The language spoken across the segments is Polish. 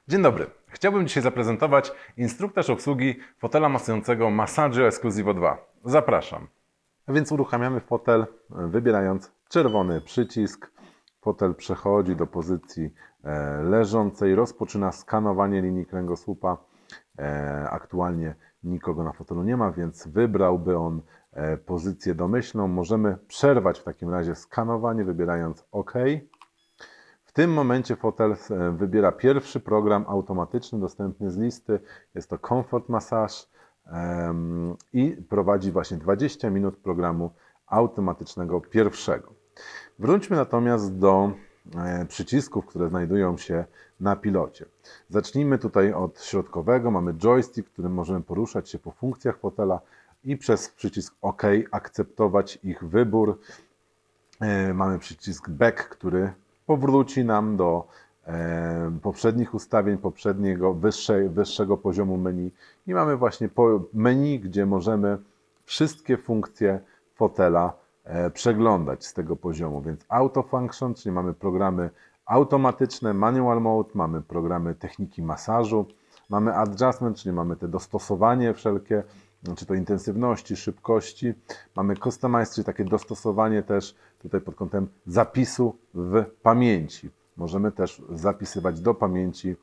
Dzień dobry. Chciałbym dzisiaj zaprezentować instruktaż obsługi fotela masującego Massager Exclusivo 2. Zapraszam. A więc uruchamiamy fotel, wybierając czerwony przycisk. Fotel przechodzi do pozycji leżącej, rozpoczyna skanowanie linii kręgosłupa. Aktualnie nikogo na fotelu nie ma, więc wybrałby on pozycję domyślną. Możemy przerwać w takim razie skanowanie, wybierając OK. W tym momencie fotel wybiera pierwszy program automatyczny dostępny z listy. Jest to Comfort Massage i prowadzi właśnie 20 minut programu automatycznego pierwszego. Wróćmy natomiast do przycisków, które znajdują się na pilocie. Zacznijmy tutaj od środkowego. Mamy joystick, którym możemy poruszać się po funkcjach fotela i przez przycisk OK akceptować ich wybór. Mamy przycisk Back, który powróci nam do poprzednich ustawień, poprzedniego wyższego poziomu menu i mamy właśnie menu, gdzie możemy wszystkie funkcje fotela przeglądać z tego poziomu, więc Auto Function, czyli mamy programy automatyczne, Manual Mode, mamy programy techniki masażu, mamy Adjustment, czyli mamy te dostosowanie wszelkie, czy to intensywności, szybkości. Mamy Customize, czyli takie dostosowanie też tutaj pod kątem zapisu w pamięci. Możemy też zapisywać do pamięci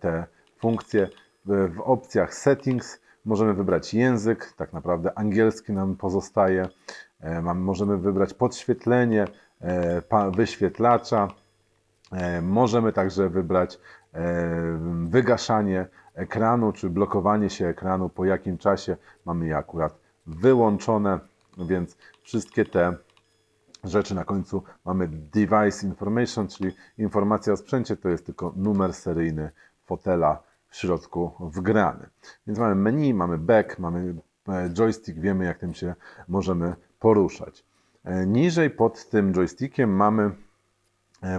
te funkcje. W opcjach Settings możemy wybrać język, tak naprawdę angielski nam pozostaje. Możemy wybrać podświetlenie wyświetlacza. Możemy także wybrać wygaszanie ekranu, czy blokowanie się ekranu, po jakim czasie mamy je akurat wyłączone, więc wszystkie te rzeczy na końcu mamy Device Information, czyli informacja o sprzęcie, to jest tylko numer seryjny fotela w środku wgrany. Więc mamy menu, mamy back, mamy joystick, wiemy jak tym się możemy poruszać. Niżej pod tym joystickiem mamy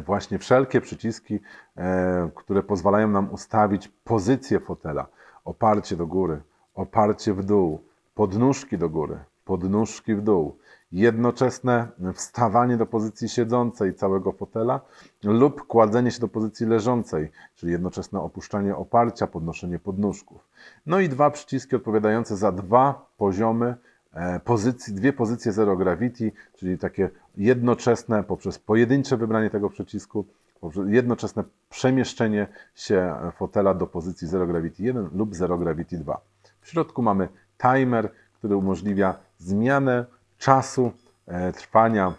właśnie wszelkie przyciski, które pozwalają nam ustawić pozycję fotela. Oparcie do góry, oparcie w dół, podnóżki do góry, podnóżki w dół, jednoczesne wstawanie do pozycji siedzącej całego fotela lub kładzenie się do pozycji leżącej, czyli jednoczesne opuszczanie oparcia, podnoszenie podnóżków. No i dwa przyciski odpowiadające za dwa poziomy dwie pozycje Zero Gravity, czyli takie jednoczesne poprzez pojedyncze wybranie tego przycisku, jednoczesne przemieszczenie się fotela do pozycji Zero Gravity 1 lub Zero Gravity 2. W środku mamy timer, który umożliwia zmianę czasu trwania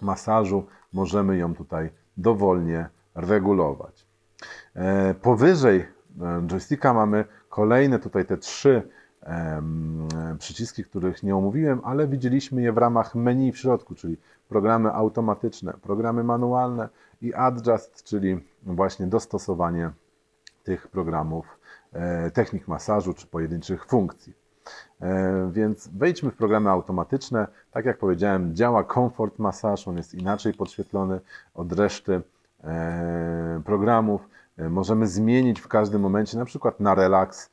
masażu. Możemy ją tutaj dowolnie regulować. Powyżej joysticka mamy kolejne tutaj te trzy przyciski, których nie omówiłem, ale widzieliśmy je w ramach menu w środku, czyli programy automatyczne, programy manualne i Adjust, czyli właśnie dostosowanie tych programów, technik masażu czy pojedynczych funkcji. Więc wejdźmy w programy automatyczne. Tak jak powiedziałem, działa Comfort Massage, on jest inaczej podświetlony od reszty programów. Możemy zmienić w każdym momencie, na przykład na Relax,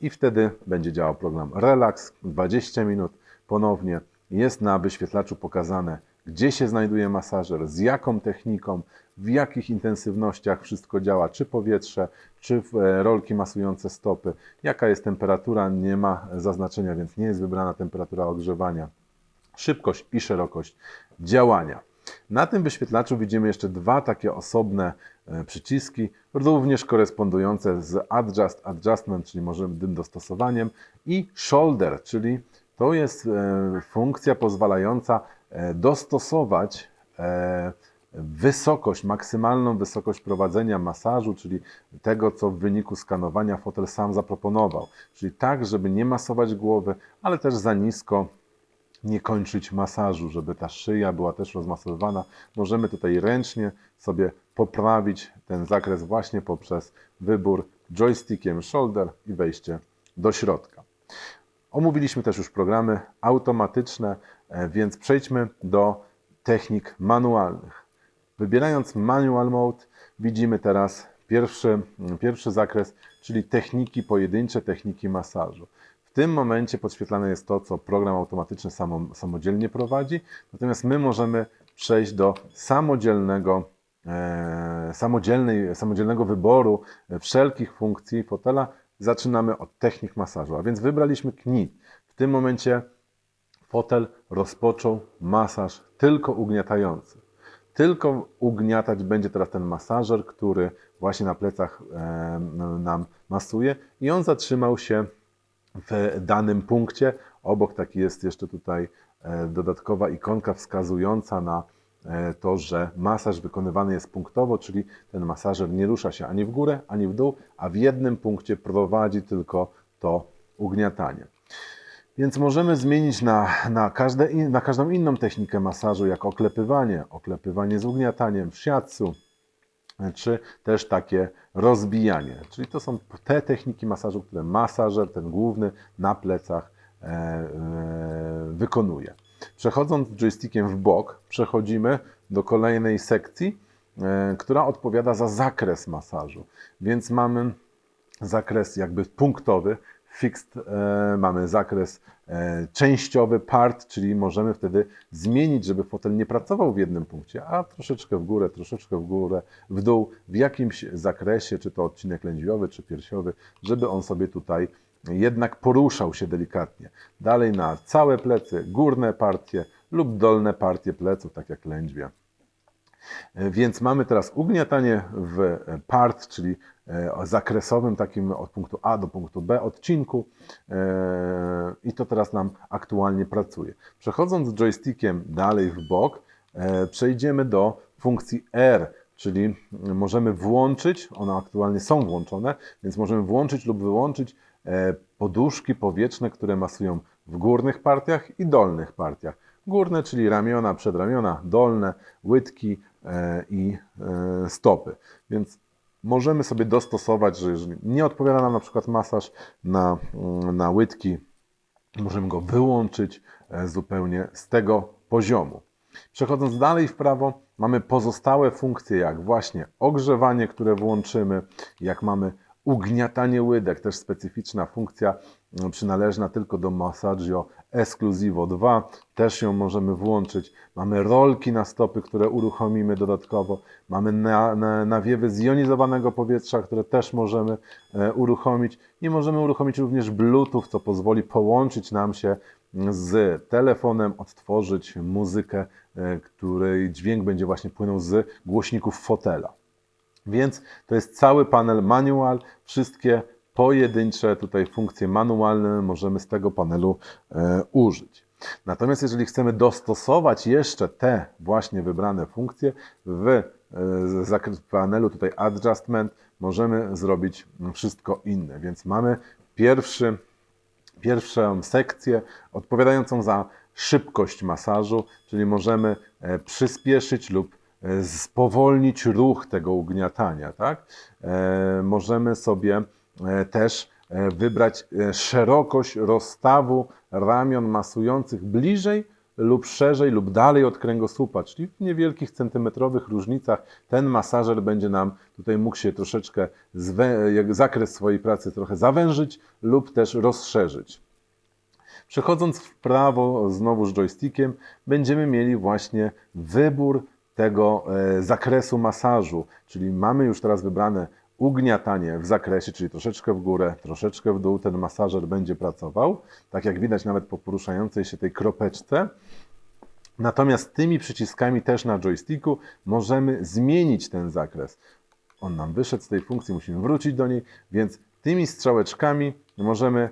i wtedy będzie działał program Relax, 20 minut. Ponownie jest na wyświetlaczu pokazane, gdzie się znajduje masażer, z jaką techniką, w jakich intensywnościach wszystko działa, czy powietrze, czy rolki masujące stopy, jaka jest temperatura, nie ma zaznaczenia, więc nie jest wybrana temperatura ogrzewania, szybkość i szerokość działania. Na tym wyświetlaczu widzimy jeszcze dwa takie osobne przyciski, również korespondujące z Adjustment, czyli możliwym dostosowaniem, i Shoulder, czyli to jest funkcja pozwalająca dostosować wysokość, maksymalną wysokość prowadzenia masażu, czyli tego, co w wyniku skanowania fotel sam zaproponował. Czyli tak, żeby nie masować głowy, ale też za nisko nie kończyć masażu, żeby ta szyja była też rozmasowywana. Możemy tutaj ręcznie sobie poprawić ten zakres właśnie poprzez wybór joystickiem shoulder i wejście do środka. Omówiliśmy też już programy automatyczne, więc przejdźmy do technik manualnych. Wybierając Manual Mode widzimy teraz pierwszy zakres, czyli techniki pojedyncze, techniki masażu. W tym momencie podświetlane jest to, co program automatyczny samodzielnie prowadzi, natomiast my możemy przejść do samodzielnego samodzielnego wyboru wszelkich funkcji fotela, zaczynamy od technik masażu. A więc wybraliśmy knit. W tym momencie fotel rozpoczął masaż tylko ugniatający. Tylko ugniatać będzie teraz ten masażer, który właśnie na plecach nam masuje i on zatrzymał się w danym punkcie. Obok taki jest jeszcze tutaj dodatkowa ikonka wskazująca na to, że masaż wykonywany jest punktowo, czyli ten masażer nie rusza się ani w górę, ani w dół, a w jednym punkcie prowadzi tylko to ugniatanie. Więc możemy zmienić na każdą inną technikę masażu, jak oklepywanie z ugniataniem, shiatsu, czy też takie rozbijanie. Czyli to są te techniki masażu, które masażer, ten główny, na plecach wykonuje. Przechodząc joystickiem w bok, przechodzimy do kolejnej sekcji, która odpowiada za zakres masażu. Więc mamy zakres jakby punktowy, fixed, mamy zakres częściowy, part, czyli możemy wtedy zmienić, żeby fotel nie pracował w jednym punkcie, a troszeczkę w górę, w dół, w jakimś zakresie, czy to odcinek lędźwiowy, czy piersiowy, żeby on sobie tutaj jednak poruszał się delikatnie. Dalej na całe plecy, górne partie lub dolne partie pleców, tak jak lędźwie. Więc mamy teraz ugniatanie w part, czyli zakresowym, takim od punktu A do punktu B odcinku i to teraz nam aktualnie pracuje. Przechodząc joystickiem dalej w bok, przejdziemy do funkcji R, czyli możemy włączyć, one aktualnie są włączone, więc możemy włączyć lub wyłączyć poduszki powietrzne, które masują w górnych partiach i dolnych partiach. Górne, czyli ramiona, przedramiona, dolne, łydki i stopy. Więc możemy sobie dostosować, że jeżeli nie odpowiada nam na przykład masaż na łydki, możemy go wyłączyć zupełnie z tego poziomu. Przechodząc dalej w prawo, mamy pozostałe funkcje, jak właśnie ogrzewanie, które włączymy, jak mamy ugniatanie łydek, też specyficzna funkcja przynależna tylko do Massaggio Esclusivo 2, też ją możemy włączyć. Mamy rolki na stopy, które uruchomimy dodatkowo. Mamy nawiewy zjonizowanego powietrza, które też możemy uruchomić. I możemy uruchomić również Bluetooth, co pozwoli połączyć nam się z telefonem, odtworzyć muzykę, której dźwięk będzie właśnie płynął z głośników fotela. Więc to jest cały panel manual. Wszystkie pojedyncze tutaj funkcje manualne możemy z tego panelu użyć. Natomiast jeżeli chcemy dostosować jeszcze te właśnie wybrane funkcje w panelu tutaj Adjustment, możemy zrobić wszystko inne. Więc mamy pierwszą sekcję odpowiadającą za szybkość masażu, czyli możemy przyspieszyć lub spowolnić ruch tego ugniatania. Tak? Możemy sobie też wybrać szerokość rozstawu ramion masujących bliżej lub szerzej lub dalej od kręgosłupa, czyli w niewielkich centymetrowych różnicach ten masażer będzie nam tutaj mógł się troszeczkę zakres swojej pracy trochę zawężyć lub też rozszerzyć. Przechodząc w prawo znowu z joystickiem, będziemy mieli właśnie wybór tego zakresu masażu, czyli mamy już teraz wybrane ugniatanie w zakresie, czyli troszeczkę w górę, troszeczkę w dół ten masażer będzie pracował, tak jak widać nawet po poruszającej się tej kropeczce. Natomiast tymi przyciskami też na joysticku możemy zmienić ten zakres. On nam wyszedł z tej funkcji, musimy wrócić do niej, więc tymi strzałeczkami możemy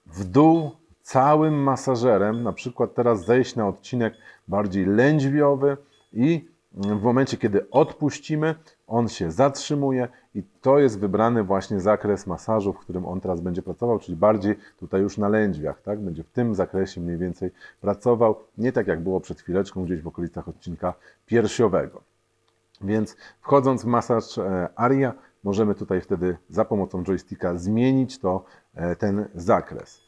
w dół całym masażerem, na przykład teraz zejść na odcinek bardziej lędźwiowy i w momencie, kiedy odpuścimy, on się zatrzymuje i to jest wybrany właśnie zakres masażu, w którym on teraz będzie pracował, czyli bardziej tutaj już na lędźwiach, tak? Będzie w tym zakresie mniej więcej pracował, nie tak jak było przed chwileczką gdzieś w okolicach odcinka piersiowego. Więc wchodząc w masaż aria, możemy tutaj wtedy za pomocą joysticka zmienić ten zakres.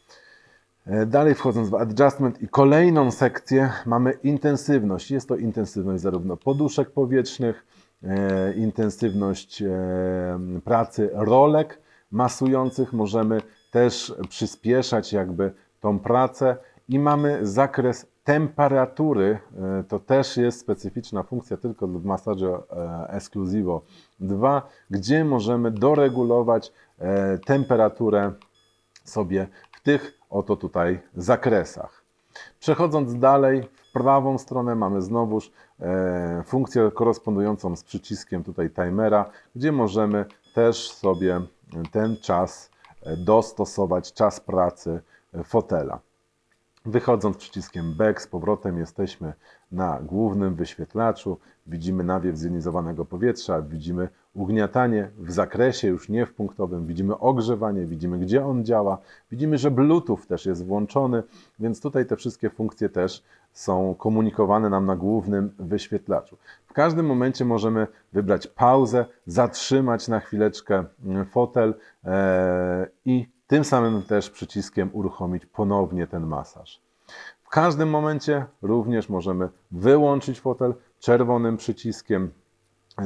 Dalej wchodząc w adjustment i kolejną sekcję mamy intensywność. Jest to intensywność zarówno poduszek powietrznych, intensywność pracy rolek masujących. Możemy też przyspieszać jakby tą pracę i mamy zakres temperatury to też jest specyficzna funkcja tylko w Massaggio Esclusivo 2, gdzie możemy doregulować temperaturę sobie w tych oto tutaj zakresach. Przechodząc dalej, w prawą stronę mamy znowuż funkcję korespondującą z przyciskiem tutaj timera, gdzie możemy też sobie ten czas dostosować, czas pracy fotela. Wychodząc przyciskiem Back, z powrotem jesteśmy na głównym wyświetlaczu. Widzimy nawiew zjonizowanego powietrza, widzimy ugniatanie w zakresie, już nie w punktowym, widzimy ogrzewanie, widzimy gdzie on działa, widzimy, że Bluetooth też jest włączony, więc tutaj te wszystkie funkcje też są komunikowane nam na głównym wyświetlaczu. W każdym momencie możemy wybrać pauzę, zatrzymać na chwileczkę fotel i tym samym też przyciskiem uruchomić ponownie ten masaż. W każdym momencie również możemy wyłączyć fotel czerwonym przyciskiem,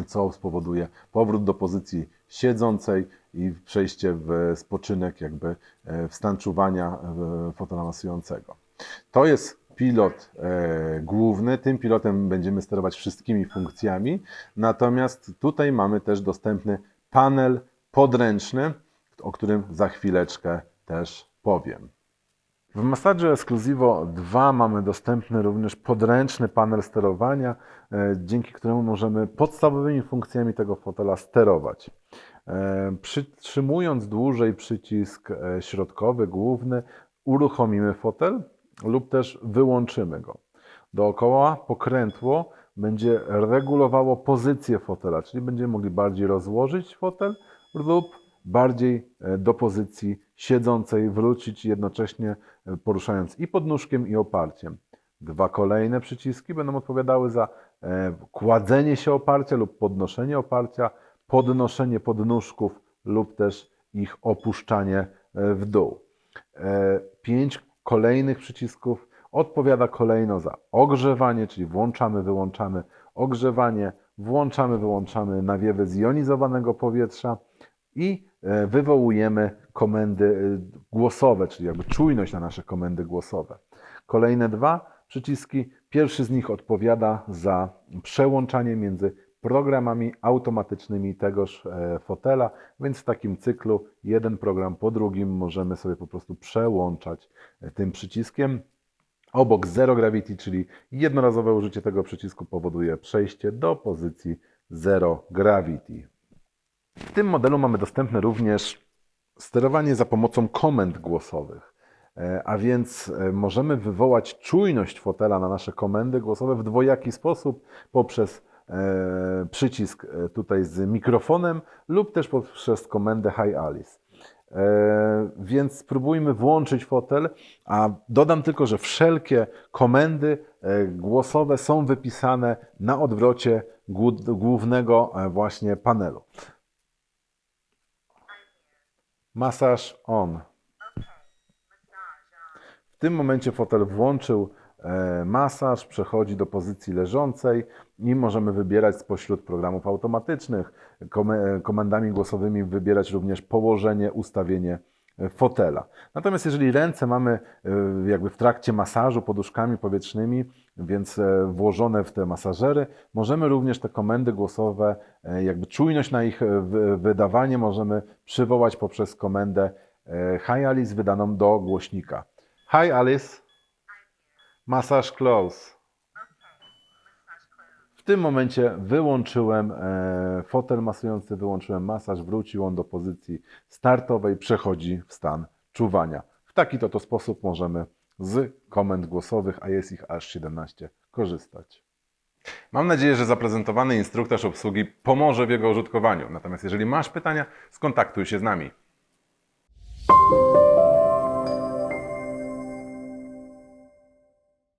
co spowoduje powrót do pozycji siedzącej i przejście w spoczynek, jakby w stan czuwania fotela masującego. To jest pilot główny, tym pilotem będziemy sterować wszystkimi funkcjami, natomiast tutaj mamy też dostępny panel podręczny, o którym za chwileczkę też powiem. W Massaggio Esclusivo 2 mamy dostępny również podręczny panel sterowania, dzięki któremu możemy podstawowymi funkcjami tego fotela sterować. Przytrzymując dłużej przycisk środkowy, główny, uruchomimy fotel lub też wyłączymy go. Dookoła pokrętło będzie regulowało pozycję fotela, czyli będziemy mogli bardziej rozłożyć fotel lub bardziej do pozycji siedzącej wrócić, jednocześnie poruszając i podnóżkiem, i oparciem. Dwa kolejne przyciski będą odpowiadały za kładzenie się oparcia lub podnoszenie oparcia, podnoszenie podnóżków lub też ich opuszczanie w dół. 5 kolejnych przycisków odpowiada kolejno za ogrzewanie, czyli włączamy, wyłączamy ogrzewanie, włączamy, wyłączamy nawiewy zjonizowanego powietrza i wywołujemy komendy głosowe, czyli jakby czujność na nasze komendy głosowe. Kolejne 2 przyciski, pierwszy z nich odpowiada za przełączanie między programami automatycznymi tegoż fotela, więc w takim cyklu jeden program po drugim możemy sobie po prostu przełączać tym przyciskiem. Obok Zero Gravity, czyli jednorazowe użycie tego przycisku powoduje przejście do pozycji Zero Gravity. W tym modelu mamy dostępne również sterowanie za pomocą komend głosowych, a więc możemy wywołać czujność fotela na nasze komendy głosowe w dwojaki sposób, poprzez przycisk tutaj z mikrofonem lub też poprzez komendę Hi Alice. Więc spróbujmy włączyć fotel, a dodam tylko, że wszelkie komendy głosowe są wypisane na odwrocie głównego właśnie panelu. Masaż on. W tym momencie fotel włączył masaż, przechodzi do pozycji leżącej i możemy wybierać spośród programów automatycznych, komendami głosowymi wybierać również położenie, ustawienie fotela. Natomiast jeżeli ręce mamy jakby w trakcie masażu poduszkami powietrznymi, więc włożone w te masażery, możemy również te komendy głosowe, jakby czujność na ich wydawanie możemy przywołać poprzez komendę Hi Alice wydaną do głośnika. Hi Alice, massage close. W tym momencie wyłączyłem fotel masujący, wyłączyłem masaż, wrócił on do pozycji startowej, przechodzi w stan czuwania. W taki to sposób możemy z komend głosowych, a jest ich aż 17, korzystać. Mam nadzieję, że zaprezentowany instruktaż obsługi pomoże w jego użytkowaniu. Natomiast jeżeli masz pytania, skontaktuj się z nami.